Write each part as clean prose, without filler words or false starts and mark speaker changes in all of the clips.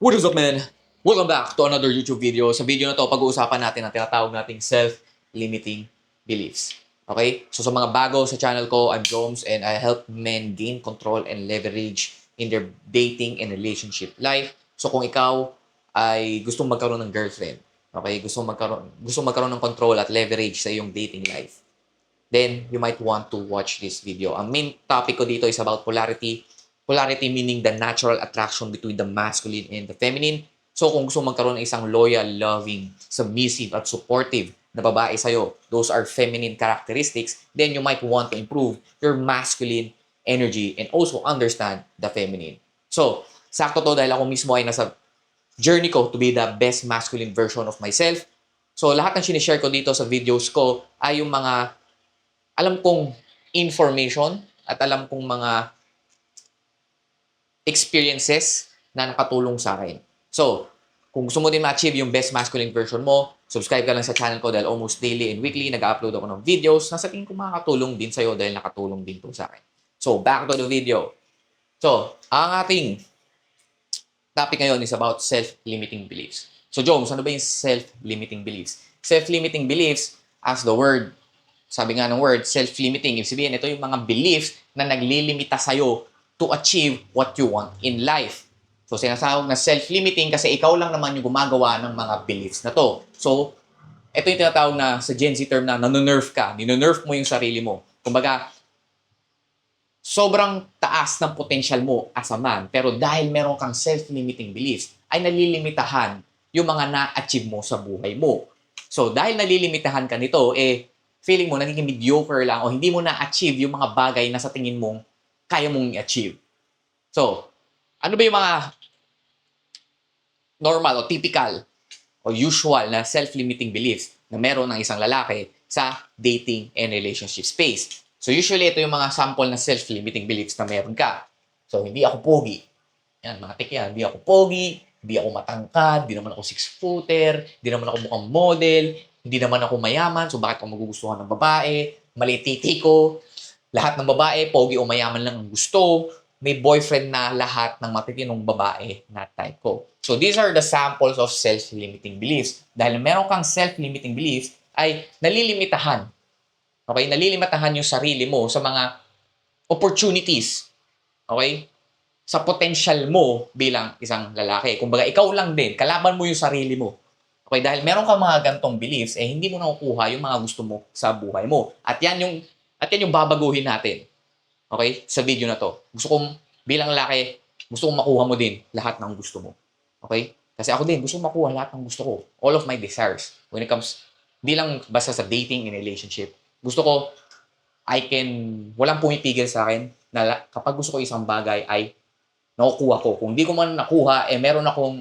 Speaker 1: What is up, man? Welcome back to another YouTube video. Sa video na to, pag-uusapan natin ang tinatawag nating self-limiting beliefs. Okay? So sa mga bago sa channel ko, I'm Jones and I help men gain control and leverage in their dating and relationship life. So kung ikaw ay gustong magkaroon ng girlfriend, okay, gustong magkaroon ng control at leverage sa iyong dating life, then you might want to watch this video. Ang main topic ko dito is about polarity. Polarity meaning the natural attraction between the masculine and the feminine. So kung gusto magkaroon ng isang loyal, loving, submissive, at supportive na babae sa'yo, those are feminine characteristics, then you might want to improve your masculine energy and also understand the feminine. So, sakto to dahil ako mismo ay nasa journey ko to be the best masculine version of myself. So, lahat ng sinishare ko dito sa videos ko ay yung mga alam kong information at alam kong mga experiences na nakatulong sa akin. So, kung gusto mo din ma-achieve yung best masculine version mo, subscribe ka lang sa channel ko dahil almost daily and weekly nag-upload ako ng videos na sa tingin ko makakatulong din sa'yo dahil nakatulong din to sa akin. So, back to the video. So, ang ating topic ngayon is about self-limiting beliefs. So, Jones, ano ba yung self-limiting beliefs? Self-limiting beliefs, as the word, sabi nga ng word, self-limiting. Ibig sabihin, ito yung mga beliefs na naglilimita sa'yo to achieve what you want in life. So, sinasawag na self-limiting kasi ikaw lang naman yung gumagawa ng mga beliefs na to. So, ito yung tinatawag na sa Gen Z term na nanonerf ka. Ninonerf mo yung sarili mo. Kumbaga, sobrang taas ng potential mo as a man, pero dahil meron kang self-limiting beliefs, ay nalilimitahan yung mga na-achieve mo sa buhay mo. So, dahil nalilimitahan ka nito, feeling mo nagiging mediocre lang o hindi mo na-achieve yung mga bagay na sa tingin mong kaya mong i-achieve. So, ano ba yung mga normal o typical o usual na self-limiting beliefs na meron ng isang lalaki sa dating and relationship space? So usually, ito yung mga sample na self-limiting beliefs na meron ka. So, hindi ako pogi. Yan, mga tik yan. Hindi ako pogi, hindi ako matangkad, hindi naman ako six-footer, hindi naman ako mukhang model, hindi naman ako mayaman, so bakit ako magugustuhan ng babae? Mali titi ko. Lahat ng babae, pogi o mayaman lang ang gusto. May boyfriend na lahat ng matitinong babae na type ko. So, these are the samples of self-limiting beliefs. Dahil meron kang self-limiting beliefs, ay nalilimitahan. Okay? Nalilimitahan yung sarili mo sa mga opportunities. Okay? Sa potential mo bilang isang lalaki. Kumbaga, ikaw lang din. Kalaban mo yung sarili mo. Okay? Dahil meron kang mga gantong beliefs, hindi mo nakukuha yung mga gusto mo sa buhay mo. At yan yung babaguhin natin. Okay? Sa video na to. Gusto kong, bilang lalaki, gusto kong makuha mo din lahat ng gusto mo. Okay? Kasi ako din, gusto kong makuha lahat ng gusto ko. All of my desires. When it comes, hindi lang basta sa dating and relationship. Gusto ko, walang pumipigil sa akin na kapag gusto ko isang bagay ay nakukuha ko. Kung di ko man nakuha,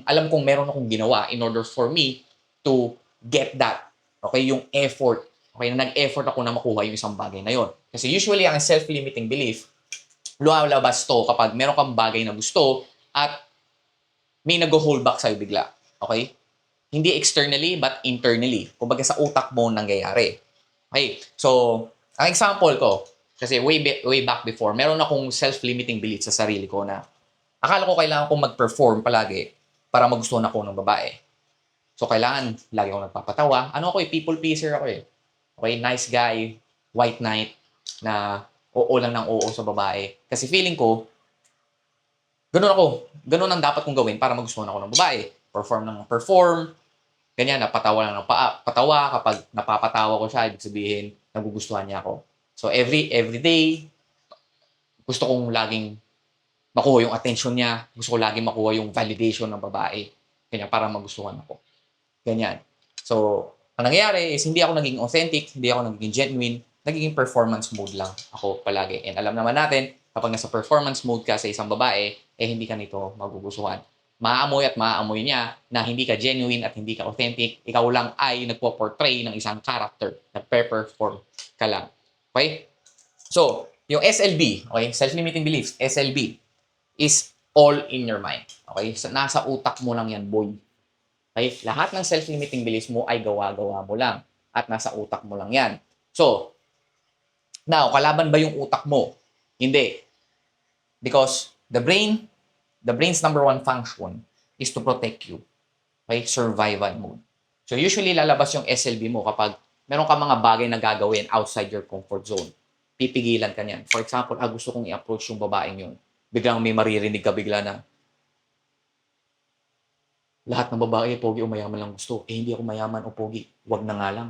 Speaker 1: alam kong meron akong ginawa in order for me to get that. Okay? Yung effort. Okay? Na nag-effort ako na makuha yung isang bagay na yon. Kasi usually, ang self-limiting belief, lumalabas to kapag meron kang bagay na gusto at may nag-hold back sa'yo bigla. Okay? Hindi externally, but internally. Kumbaga sa utak mo nangyayari. Okay? So, ang example ko, kasi way back before, meron akong self-limiting belief sa sarili ko na akala ko kailangan kong mag-perform palagi para magustuhan ako ng babae. So, kailangan lagi akong nagpapatawa. Ano ako people pleaser ako eh. Okay, nice guy, white knight, na oo lang ng oo sa babae. Kasi feeling ko, ganun ako. Ganun ang dapat kong gawin para magustuhan ako ng babae. Perform ng perform, ganyan, napatawa lang ng patawa. Kapag napapatawa ko siya, ibig sabihin, nagugustuhan niya ako. So, every day, gusto kong laging makuha yung attention niya. Gusto ko laging makuha yung validation ng babae. Ganyan, para magustuhan ako. Ganyan. So, ang nangyayari is hindi ako naging authentic, hindi ako naging genuine, naging performance mode lang ako palagi. And alam naman natin, kapag nasa performance mode ka sa isang babae, hindi ka nito magugustuhan. Maaamoy at maaamoy niya na hindi ka genuine at hindi ka authentic. Ikaw lang ay nagpo-portray ng isang character. Nagpe-perform ka lang. Okay? So, yung SLB, okay? Self-limiting beliefs, SLB, is all in your mind. Okay? So, nasa utak mo lang yan, boy. Okay? Lahat ng self-limiting beliefs mo ay gawa-gawa mo lang. At nasa utak mo lang yan. So, now, kalaban ba yung utak mo? Hindi. Because the brain's number one function is to protect you. Okay? Survival mode. So usually lalabas yung SLB mo kapag meron ka mga bagay na gagawin outside your comfort zone. Pipigilan ka niyan. For example, gusto kong i-approach yung babaeng yun. Biglang may maririnig ka bigla na, lahat ng babae, pogi o mayaman lang gusto. Hindi ako mayaman o pogi. Wag na nga lang.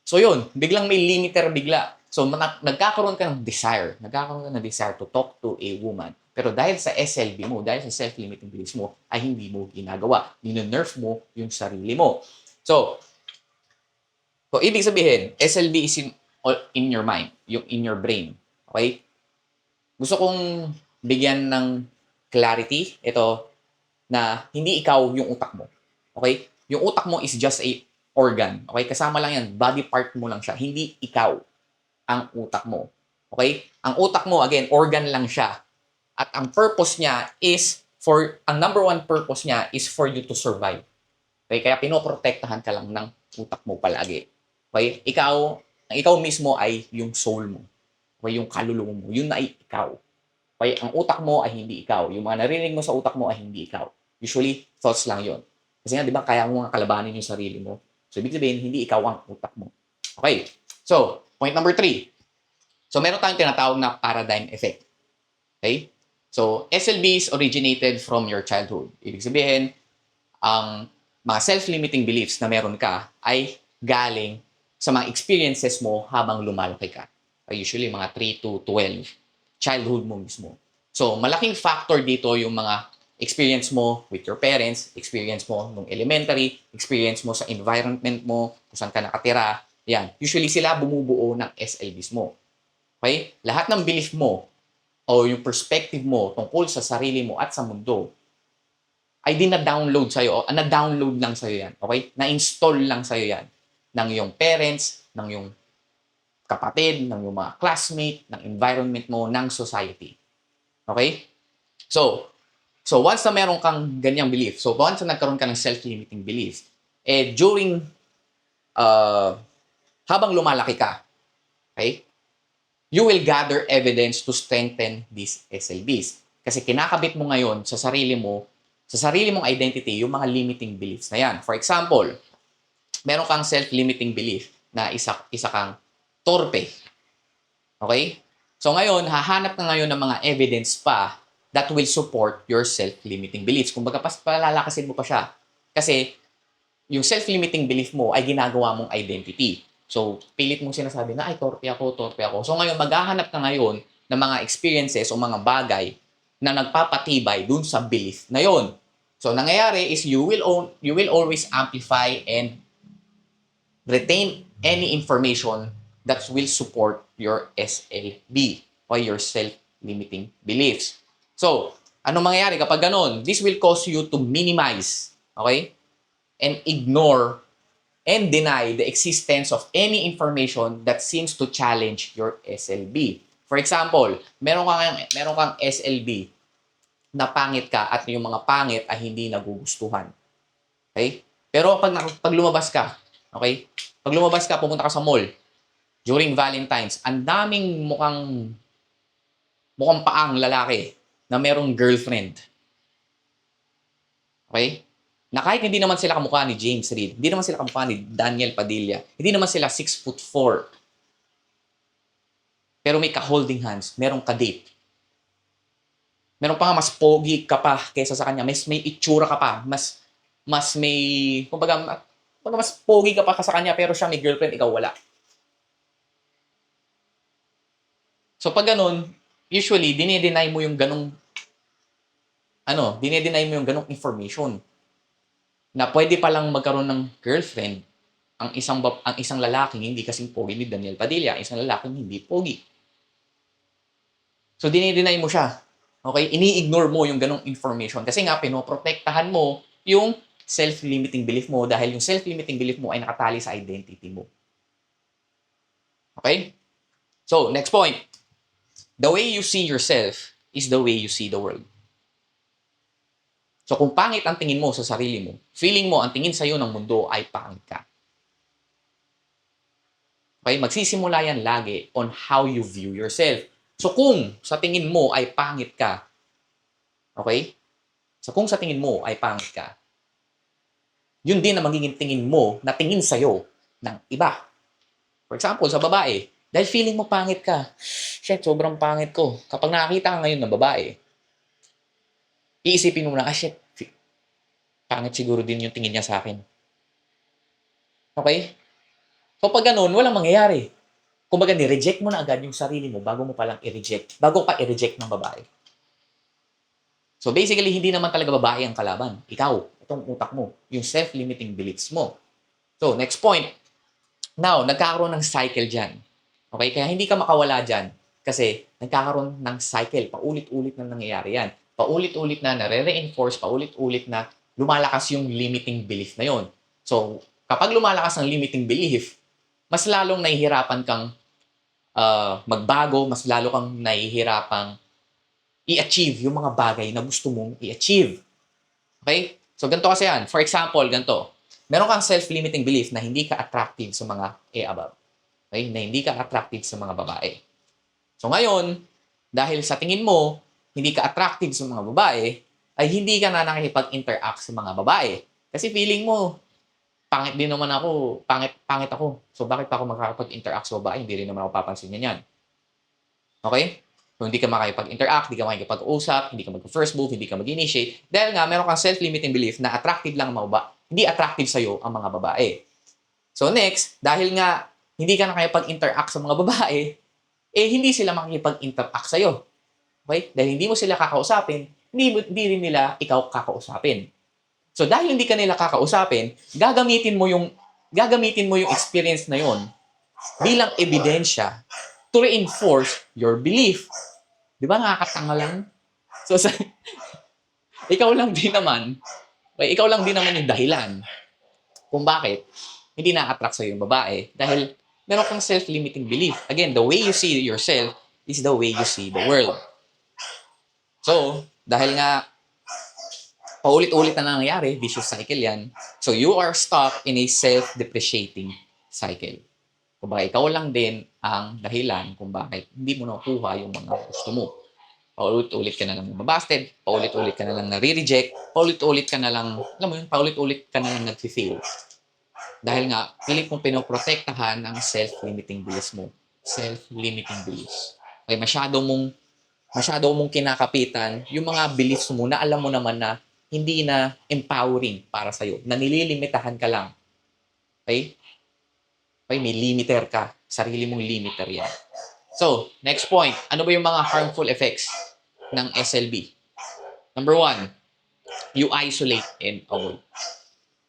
Speaker 1: So yun, biglang may limiter bigla. So nagkakaroon ka ng desire. Nagkakaroon ka ng desire to talk to a woman. Pero dahil sa SLB mo, dahil sa self-limiting beliefs mo, ay hindi mo ginagawa. Nino-nerf mo yung sarili mo. So ibig sabihin, SLB is in your mind, yung in your brain. Okay? Gusto kong bigyan ng clarity ito na hindi ikaw yung utak mo. Okay? Yung utak mo is just a organ. Okay? Kasama lang yan. Body part mo lang siya. Hindi ikaw ang utak mo. Okay? Ang utak mo, again, organ lang siya. At ang purpose niya is ang number one purpose niya is for you to survive. Okay? Kaya pinoprotektahan ka lang ng utak mo palagi. Okay? Ikaw mismo ay yung soul mo. Okay? Yung kaluluwa mo. Yun na ay ikaw. Okay? Ang utak mo ay hindi ikaw. Yung mga narinig mo sa utak mo ay hindi ikaw. Usually, thoughts lang yon. Kasi nga, di ba, kaya mo nga kalabanin yung sarili mo. So, ibig sabihin, hindi ikaw ang utak mo. Okay. So, point number 3. So, meron tayong tinatawag na paradigm effect. Okay? So, SLBs originated from your childhood. Ibig sabihin, ang mga self-limiting beliefs na meron ka ay galing sa mga experiences mo habang lumalaki ka. Usually, mga 3 to 12. Childhood mo mismo. So, malaking factor dito yung mga experience mo with your parents, experience mo nung elementary, experience mo sa environment mo, kung saan ka nakatira. Yan. Usually sila bumubuo ng SLBs mo. Okay? Lahat ng belief mo o yung perspective mo tungkol sa sarili mo at sa mundo ay na-download sa'yo, na-download lang sa'yo yan. Okay? Na-install lang sa'yo yan ng iyong parents, ng iyong kapatid, ng iyong mga classmate, ng environment mo, ng society. Okay? So once na meron kang ganyang belief, so once na nagkaroon ka ng self-limiting belief, during, habang lumalaki ka, okay, you will gather evidence to strengthen these SLBs. Kasi kinakabit mo ngayon sa sarili mong identity, yung mga limiting beliefs na yan. For example, meron kang self-limiting belief na isa kang torpe. Okay? So ngayon, hahanap ka ngayon ng mga evidence pa that will support your self-limiting beliefs. Kung baga, palalakasin mo pa siya. Kasi, yung self-limiting belief mo ay ginagawa mong identity. So, pilit mong sinasabi na, ay, torpe ako. So, ngayon, maghahanap ka ngayon ng mga experiences o mga bagay na nagpapatibay dun sa belief na yon. So, nangyayari is you will always amplify and retain any information that will support your SLB or your self-limiting beliefs. So, ano mangyayari kapag ganun? This will cause you to minimize, okay? And ignore and deny the existence of any information that seems to challenge your SLB. For example, meron kang SLB na pangit ka at yung mga pangit ay hindi nagugustuhan. Okay? Pero pag lumabas ka, okay? Pag lumabas ka, pumunta ka sa mall during Valentine's, ang daming mukhang paang lalaki na merong girlfriend. Okay? Na kahit hindi naman sila kamukha ni James Reid, hindi naman sila kamukha ni Daniel Padilla, hindi naman sila 6'4". Pero may ka-holding hands, merong ka-date. Meron pa nga mas pogi ka pa kaysa sa kanya, may itsura ka pa, mas may, kumbaga mas pogi ka pa sa kanya pero siya may girlfriend, ikaw wala. So pag ganun, usually, dinideny mo yung ganong information na pwede palang magkaroon ng girlfriend ang isang lalaking hindi kasing pogi ni Daniel Padilla, ang isang lalaking hindi pogi. So dinideny mo siya. Okay? Ini-ignore mo yung ganong information kasi nga pinoprotektahan mo yung self-limiting belief mo dahil yung self-limiting belief mo ay nakatali sa identity mo. Okay? So, next point. The way you see yourself is the way you see the world. So kung pangit ang tingin mo sa sarili mo, feeling mo ang tingin sa'yo ng mundo ay pangit ka. Okay? Magsisimula yan lagi on how you view yourself. So kung sa tingin mo ay pangit ka, okay? So kung sa tingin mo ay pangit ka, yun din na magiging tingin mo na tingin sa'yo ng iba. For example, sa babae, dahil feeling mo pangit ka, shit, sobrang pangit ko. Kapag nakakita ka ngayon ng babae, iisipin mo na, shit, pangit siguro din yung tingin niya sa akin. Okay? So pag ganun, walang mangyayari. Kumbaga, ni-reject mo na agad yung sarili mo bago mo palang i-reject. Bago pa i-reject ng babae. So basically, hindi naman talaga babae ang kalaban. Ikaw, itong utak mo, yung self-limiting beliefs mo. So, next point. Now, nagkakaroon ng cycle dyan. Okay? Kaya hindi ka makawala dyan kasi nagkakaroon ng cycle. Paulit-ulit na nangyayari yan. Paulit-ulit na nare-reinforce, paulit-ulit na lumalakas yung limiting belief na yon. So, kapag lumalakas ang limiting belief, mas lalong nahihirapan kang magbago, mas lalo kang nahihirapang i-achieve yung mga bagay na gusto mong i-achieve. Okay? So, ganito kasi yan. For example, ganito. Meron kang self-limiting belief na hindi ka attractive sa mga above. Okay? Na hindi ka attractive sa mga babae. So, ngayon, dahil sa tingin mo, hindi ka attractive sa mga babae, ay hindi ka na nakikipag-interact sa mga babae. Kasi feeling mo, pangit din naman ako, pangit ako. So, bakit pa ako makakapag-interact sa babae? Hindi rin naman ako papansin yan. Okay? So, hindi ka makikipag-interact, hindi ka makikipag-usap, hindi ka mag-first move, hindi ka mag-initiate. Dahil nga, meron kang self-limiting belief na attractive lang ang mga babae. Hindi attractive sa'yo ang mga babae. So next, dahil nga hindi ka nakikipag-interact sa mga babae, hindi sila makikipag-interact sa'yo. Okay? Dahil hindi mo sila kakausapin, hindi rin nila ikaw kakausapin. So dahil hindi ka nila kakausapin, gagamitin mo yung experience na yon bilang ebidensya to reinforce your belief. Di ba nakakatanga lang? So, ikaw lang din naman yung dahilan kung bakit hindi na-attract sa'yo yung babae dahil meron kang self-limiting belief. Again, the way you see yourself is the way you see the world. So, dahil nga paulit-ulit na nangyayari, vicious cycle yan, so you are stuck in a self-depreciating cycle. Kung bakit ikaw lang din ang dahilan kung bakit hindi mo nakuha yung mga gusto mo. Paulit-ulit ka na lang mabasted, paulit-ulit ka na lang nare-reject, paulit-ulit ka na lang, alam mo yun, paulit-ulit ka na lang nag-fail. Dahil nga, pilit mong pinoprotektahan ang self-limiting beliefs mo. Self-limiting beliefs. Okay, masyado mong kinakapitan yung mga beliefs mo na alam mo naman na hindi na empowering para sa'yo, na nililimitahan ka lang. Okay? Okay, may limiter ka. Sarili mong limiter yan. So, next point. Ano ba yung mga harmful effects ng SLB? Number 1, you isolate and avoid.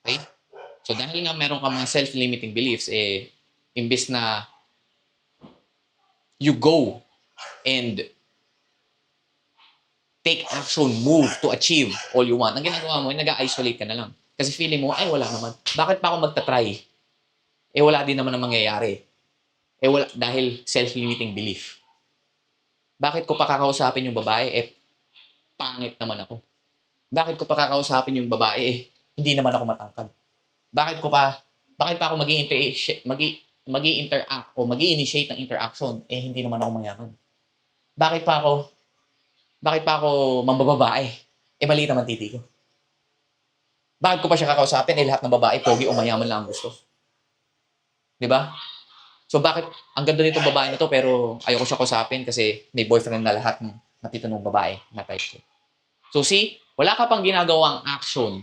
Speaker 1: Okay? So, dahil nga meron ka mga self-limiting beliefs, imbis na you go and take action, move to achieve all you want, ang ginagawa mo, nag-isolate ka na lang. Kasi feeling mo, wala naman. Bakit pa ako magta-try? Wala din naman ang mangyayari. Wala, dahil self-limiting belief. Bakit ko pa kakausapin yung babae? Pangit naman ako. Bakit ko pa kakausapin yung babae? Hindi naman ako matangkad. Bakit pa ako mag-i-interact o mag-i-initiate ng interaction? Hindi naman ako mayaman. Bakit pa ako mambababae? Mali naman titi ko. Bakit ko pa siya kakausapin? Lahat ng babae, pogi o mayaman lang ang gusto. Di ba? So bakit, ang ganda nitong babae na to pero ayoko siya kausapin kasi may boyfriend na lahat ng natitanong babae na type ko. So see, wala ka pang ginagawang action,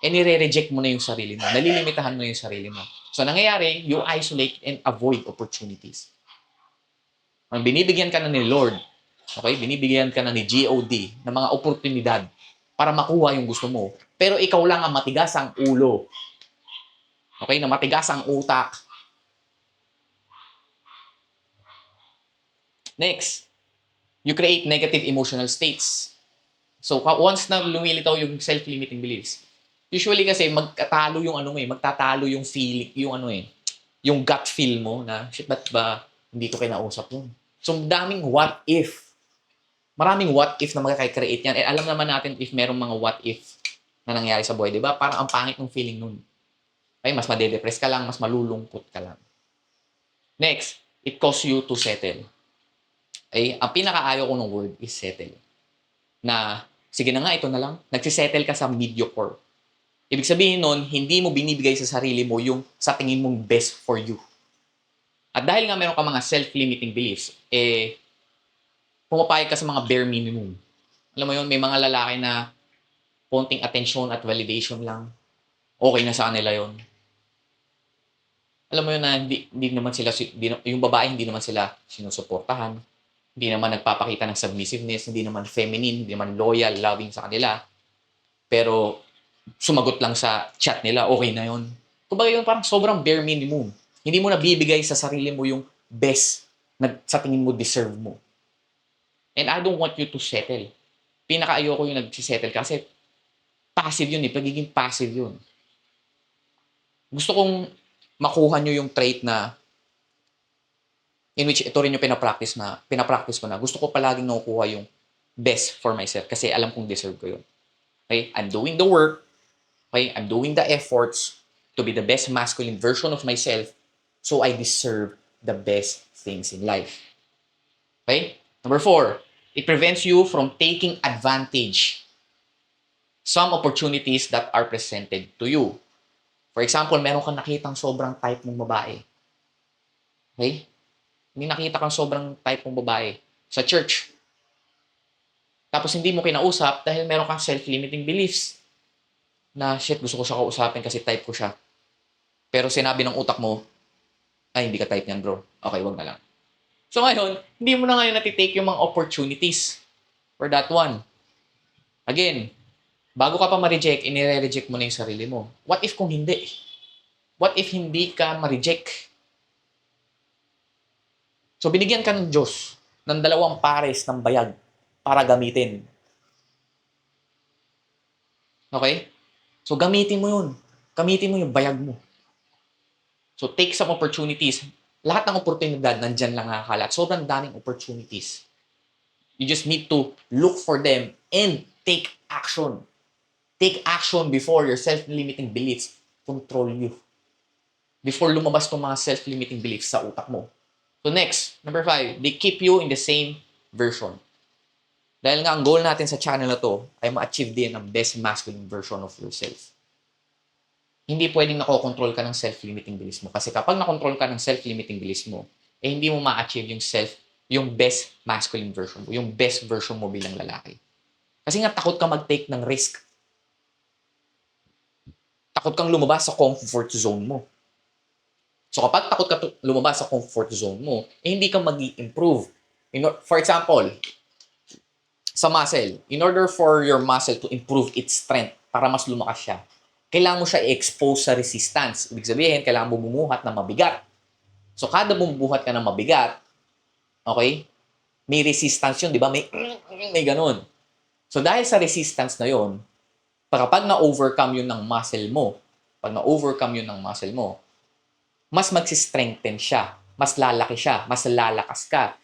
Speaker 1: nire-reject mo na yung sarili mo. Nalilimitahan mo yung sarili mo. So nangyayari, you isolate and avoid opportunities. Binibigyan ka na ni Lord, okay? Binibigyan ka na ni God ng mga oportunidad para makuha yung gusto mo. Pero ikaw lang ang matigas ang ulo. Okay? Na matigas ang utak. Next, you create negative emotional states. So, once na lumilitaw yung self-limiting beliefs, usually kasi magtatalo yung feeling, yung gut feel mo na, shit, ba't ba hindi ko kinausap yun? So, daming what if. Maraming what if na magkakreate yan. Alam naman natin if merong mga what if na nangyari sa buhay, di ba? Parang ang pangit ng feeling nun. Okay, mas madedepress ka lang, mas malulungkot ka lang. Next, it causes you to settle. Okay, ang pinakaayaw ko ng word is settle. Na Sige na nga, ito na lang. Nagsisettle ka sa mediocre. Ibig sabihin nun, hindi mo binibigay sa sarili mo yung sa tingin mong best for you. At dahil nga meron ka mga self-limiting beliefs, pumapayag ka sa mga bare minimum. Alam mo yun, may mga lalaki na konting atensyon at validation lang. Okay na sa kanila yun. Alam mo yun na hindi naman sila, yung babae hindi naman sila sinusuportahan. Hindi naman nagpapakita ng submissiveness, hindi naman feminine, hindi naman loyal, loving sa kanila. Pero sumagot lang sa chat nila, okay na yun. Kumbaga yun parang sobrang bare minimum. Hindi mo nabibigay sa sarili mo yung best na sa tingin mo deserve mo. And I don't want you to settle. Pinaka-ayoko yung nagsisettle kasi passive yun pagiging passive yun. Gusto kong makuha nyo yung trait na in which ito rin yung pinapractice ko na. Gusto ko palaging nakukuha yung best for myself kasi alam kong deserve ko yun. Okay? I'm doing the work. Okay? I'm doing the efforts to be the best masculine version of myself so I deserve the best things in life. Okay? Number 4, it prevents you from taking advantage some opportunities that are presented to you. For example, meron kang nakitang sobrang type ng babae. Okay? May nakita kang sobrang type ng babae sa church. Tapos hindi mo kinausap dahil meron kang self-limiting beliefs. Na, shit, gusto ko siya kausapin kasi type ko siya. Pero sinabi ng utak mo, ay, hindi ka type niyan, bro. Okay, wag na lang. So ngayon, hindi mo na ngayon natitake yung mga opportunities for that one. Again, bago ka pa ma-reject, inire-reject mo na yung sarili mo. What if kung hindi? What if hindi ka ma-reject? So binigyan ka ng Diyos ng 2 pares ng bayag para gamitin. Okay? So gamitin mo yun. Gamitin mo yung bayag mo. So take some opportunities. Lahat ng oportunidad nandyan lang nakakalat. Sobrang daming opportunities. You just need to look for them and take action. Take action before your self-limiting beliefs control you. Before lumabas tong mga self-limiting beliefs sa utak mo. So next, number 5, they keep you in the same version. Dahil nga ang goal natin sa channel na to ay ma-achieve din ang best masculine version of yourself. Hindi pwedeng nakokontrol ka ng self-limiting beliefs mo. Kasi kapag nakontrol ka ng self-limiting beliefs mo, hindi mo ma-achieve yung best masculine version mo, yung best version mo bilang lalaki. Kasi nga takot ka mag-take ng risk. Takot kang lumabas sa comfort zone mo. So kapag takot ka lumabas sa comfort zone mo, hindi ka mag-i-improve. For example, sa muscle, in order for your muscle to improve its strength para mas lumakas siya, kailangan mo siya i-expose sa resistance. Ibig sabihin, kailangan mo bumuhat ng mabigat. So kada bumubuhat ka ng mabigat, okay, may resistance yun, di ba? May ganun. So dahil sa resistance na yun, kapag na-overcome yun ng muscle mo, mas magsi-strengthen siya, mas lalaki siya, mas lalakas ka.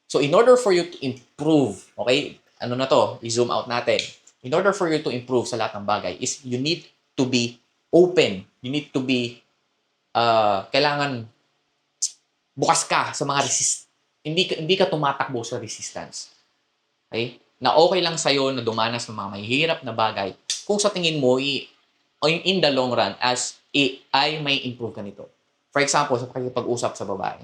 Speaker 1: So in order for you to improve, okay, ano na to, i-zoom out natin. In order for you to improve sa lahat ng bagay is you need to be open. You need to be, kailangan bukas ka sa mga hindi ka tumatakbo sa resistance. Okay? Na okay lang sa'yo na dumanas ng mga mahihirap na bagay kung sa tingin mo, in the long run, ay may improve ka nito. For example, sa pakikipag-usap sa babae.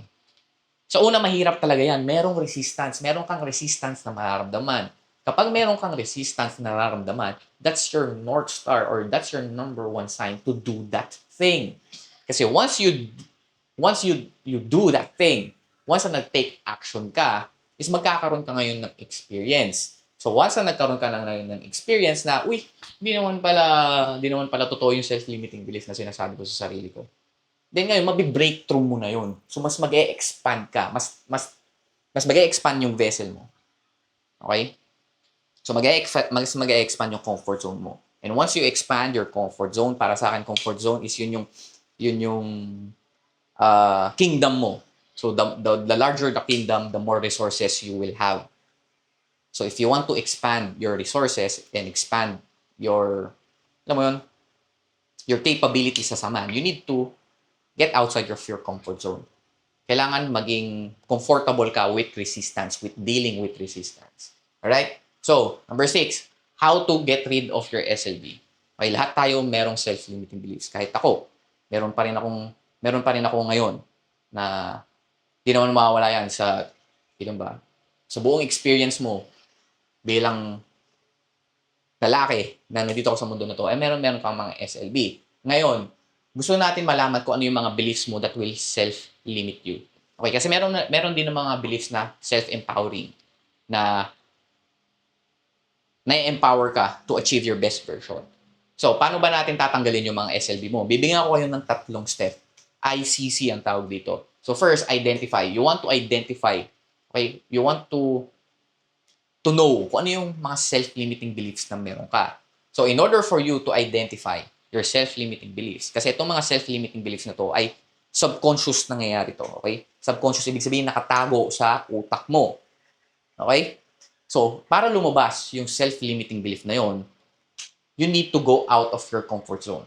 Speaker 1: Sa una, mahirap talaga yan. Merong resistance. Meron kang resistance na mararamdaman. Kapag meron kang resistance na nararamdaman, that's your North Star or that's your number 1 sign to do that thing. Kasi once you do that thing, once na nag-take action ka, is magkakaroon ka ngayon ng experience. So once na nagkaroon ka ngayon ng experience na, uy, hindi naman pala totoo yung self-limiting belief na sinasabi ko sa sarili ko. Then ngayon, mabi-breakthrough mo na yun. So mas mag-e-expand ka. Mas mag-e-expand yung vessel mo. Okay? So mag-e-expand yung comfort zone mo. And once you expand your comfort zone, para sa akin, comfort zone is yun yung kingdom mo. So the larger the kingdom, the more resources you will have. So if you want to expand your resources and expand your, alam mo yun, your capabilities sa samahan, you need to get outside of your comfort zone. Kailangan maging comfortable ka with resistance, with dealing with resistance. Alright? So, number 6, how to get rid of your SLB. Okay, lahat tayo merong self-limiting beliefs. Kahit ako, meron pa rin ako ngayon na di naman mawawala yan sa, ilan ba, sa buong experience mo bilang lalaki na nandito ako sa mundo na to, meron kang mga SLB. Ngayon, gusto natin malaman kung ano yung mga beliefs mo that will self-limit you. Okay, kasi meron din ng mga beliefs na self-empowering na na-empower ka to achieve your best version. So, paano ba natin tatanggalin yung mga SLB mo? Bibigyan ko kayo ng 3 step. ICC ang tawag dito. So, first, identify. You want to identify. Okay? You want to know kung ano yung mga self-limiting beliefs na meron ka. So, in order for you to identify your self-limiting beliefs, kasi itong mga self-limiting beliefs na to ay subconscious nangyayari to. Okay? Subconscious, ibig sabihin nakatago sa utak mo. Okay? So, para lumabas yung self-limiting belief na yon, you need to go out of your comfort zone.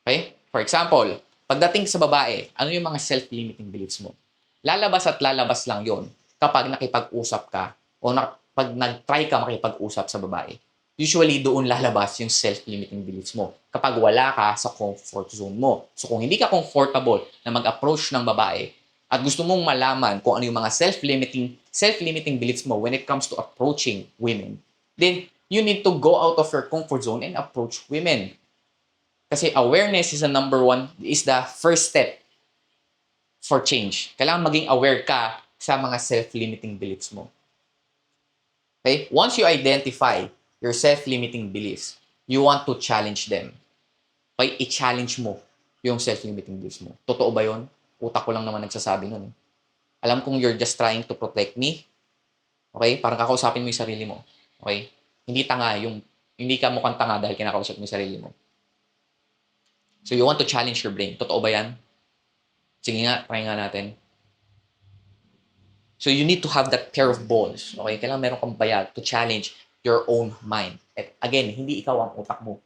Speaker 1: Okay? For example, pagdating sa babae, ano yung mga self-limiting beliefs mo? Lalabas at lalabas lang yon kapag nakipag-usap ka o pag nag-try ka makipag-usap sa babae. Usually, doon lalabas yung self-limiting beliefs mo kapag wala ka sa comfort zone mo. So, kung hindi ka comfortable na mag-approach ng babae at gusto mong malaman kung ano yung mga self-limiting beliefs mo when it comes to approaching women, then you need to go out of your comfort zone and approach women. Kasi awareness is the first step for change. Kailangan maging aware ka sa mga self-limiting beliefs mo. Okay? Once you identify your self-limiting beliefs, you want to challenge them. Okay? I-challenge mo yung self-limiting beliefs mo. Totoo ba yun? Utak ko lang naman nagsasabi nun. Alam kong you're just trying to protect me. Okay? Parang kakausapin mo yung sarili mo. Okay? Hindi ka mukhang tanga dahil kinakausap mo yung sarili mo. So you want to challenge your brain. Totoo ba yan? Sige nga, try nga natin. So you need to have that pair of balls. Okay? Kailangan meron kang bayag to challenge your own mind. At again, hindi ikaw ang utak mo.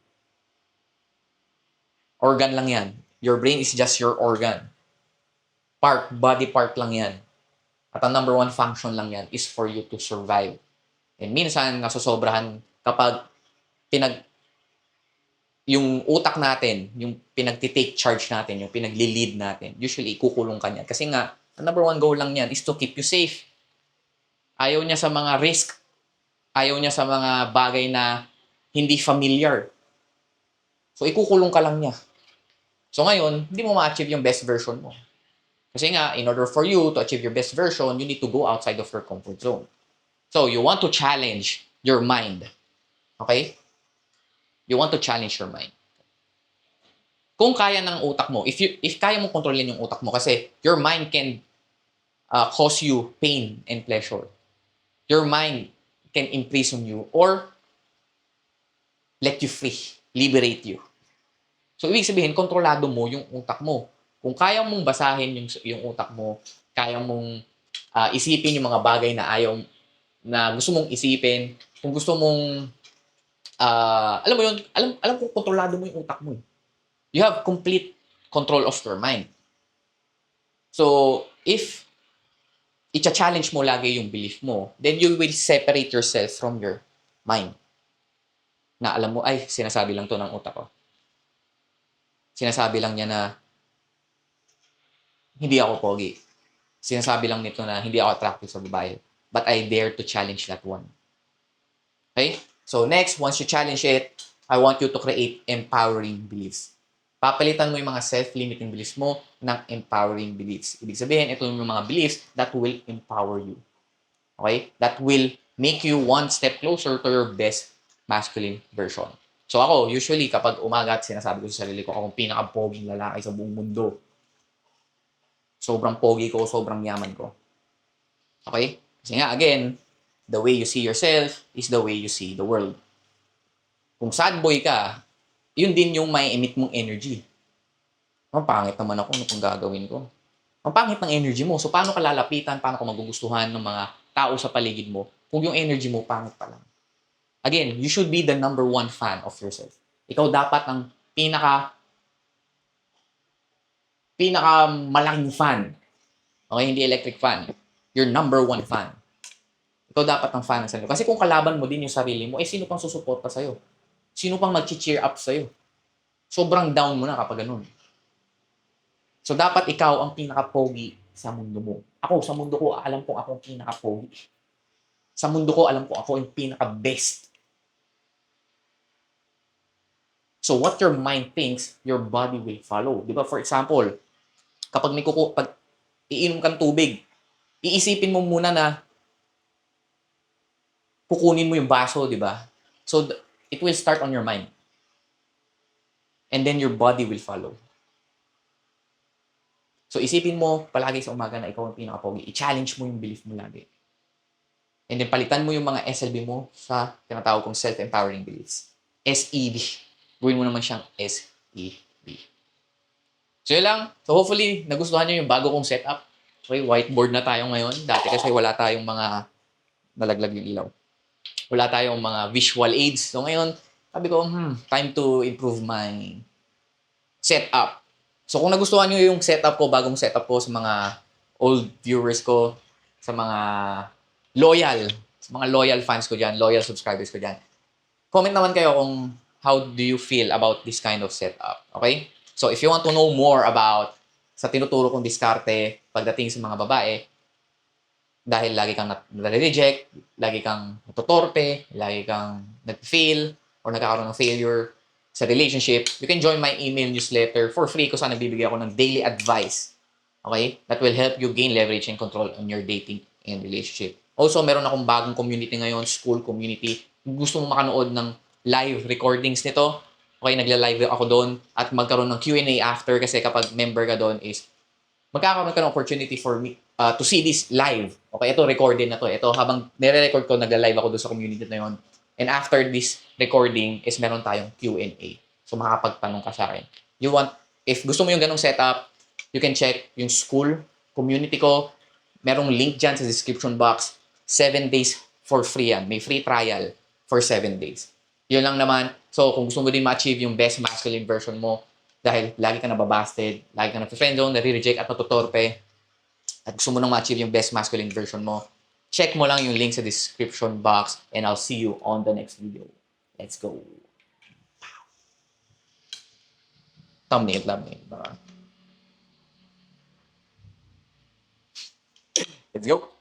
Speaker 1: Organ lang yan. Your brain is just your organ. Body part lang yan. At ang number 1 function lang yan is for you to survive. And minsan, nasosobrahan kapag yung utak natin, yung pinagtitake charge natin, yung pinagli-lead natin, usually ikukulong ka niyan. Kasi nga, ang number 1 goal lang yan is to keep you safe. Ayaw niya sa mga risk. Ayaw niya sa mga bagay na hindi familiar. So, ikukulong ka lang niya. So, ngayon, hindi mo ma-achieve yung best version mo. Kasi nga, in order for you to achieve your best version, you need to go outside of your comfort zone. So, you want to challenge your mind. Okay? You want to challenge your mind. Kung kaya ng utak mo, if kaya mo kontrolin yung utak mo, kasi your mind can cause you pain and pleasure. Your mind can imprison you or let you free, liberate you. So, ibig sabihin, kontrolado mo yung utak mo. Kung kaya mong basahin yung utak mo, kaya mong isipin yung mga bagay na gusto mong isipin, kung gusto mong, alam mo yun, alam kung kontrolado mo yung utak mo. You have complete control of your mind. So, if i-challenge mo lagi yung belief mo, then you will separate yourself from your mind. Na alam mo, ay, sinasabi lang to ng utak ko. Sinasabi lang niya na hindi ako pogi. Sinasabi lang nito na hindi ako attractive sa babae. But I dare to challenge that one. Okay? So next, once you challenge it, I want you to create empowering beliefs. Papalitan mo yung mga self-limiting beliefs mo ng empowering beliefs. Ibig sabihin, ito yung mga beliefs that will empower you. Okay? That will make you one step closer to your best masculine version. So ako, usually, kapag umaga at sinasabi ko sa sarili ko, akong pinaka-poging lalaki sa buong mundo. Sobrang pogi ko, sobrang yaman ko. Okay? Kasi nga, again, the way you see yourself is the way you see the world. Kung sad boy ka, yun din yung may emit mong energy. Ang pangit naman ako, ano pang gagawin ko? Ang pangit ng energy mo. So, paano ka lalapitan, paano ka magugustuhan ng mga tao sa paligid mo kung yung energy mo pangit pa lang? Again, you should be the number 1 fan of yourself. Ikaw dapat ang malaking fan. Okay, hindi electric fan. Your number 1 fan. Ito dapat ang fan ng sarili. Kasi kung kalaban mo din yung sarili mo, sino pang susuporta sa'yo? Sino pang mag-cheer up sa'yo? Sobrang down mo na kapag ganun. So, dapat ikaw ang pinaka-pogi sa mundo mo. Ako, sa mundo ko, alam kong ako ang pinaka-pogi. Sa mundo ko, alam ko ako yung pinaka-best. So, what your mind thinks, your body will follow. Di ba? For example, kapag pag iinom kang tubig, iisipin mo muna na kukunin mo yung baso, di ba? So, it will start on your mind. And then your body will follow. So, isipin mo palagi sa umaga na ikaw ang pinaka-pogi. I-challenge mo yung belief mo lagi. And then, palitan mo yung mga SLB mo sa tinatawag kong self-empowering beliefs. SEB. Gawin mo naman siyang SEB. So, yun lang. So, hopefully, nagustuhan nyo yung bago kong setup. Okay, whiteboard na tayo ngayon. Dati kasi wala tayong mga nalaglag yung ilaw. Wala tayong mga visual aids. So, ngayon, sabi ko, time to improve my setup. So, kung nagustuhan nyo yung setup ko, bagong setup ko sa mga old viewers ko, sa mga loyal fans ko dyan, loyal subscribers ko dyan, comment naman kayo kung how do you feel about this kind of setup. Okay? So, if you want to know more about sa tinuturo kong diskarte pagdating sa mga babae, dahil lagi kang nare-reject, lagi kang natutorpe, lagi kang nag-fail, or nagkakaroon ng failure sa relationship, you can join my email newsletter for free kung saan nagbibigay ako ng daily advice. Okay? That will help you gain leverage and control on your dating and relationship. Also, meron akong bagong community ngayon, school community. Kung gusto mo makanood ng live recordings nito, okay, nagla-live ako doon at magkaroon ng Q&A after kasi kapag member ka doon is magkakaroon ka ng opportunity for me to see this live. Okay, ito recorded na to. Ito, habang nire-record ko, nagla-live ako doon sa community na yun. And after this recording is meron tayong Q&A. So, makakapagtanong ka sa akin. If gusto mo yung ganong setup, you can check yung school, community ko. Merong link dyan sa description box. 7 days for free yan. May free trial for 7 days. Yun lang naman. So, kung gusto mo din ma-achieve yung best masculine version mo, dahil lagi ka nababasted, lagi ka na-friendzone, nare-reject at natutorpe, at gusto mo nang ma-achieve yung best masculine version mo, check mo lang yung link sa description box and I'll see you on the next video. Let's go. Thumbnail. Let's go.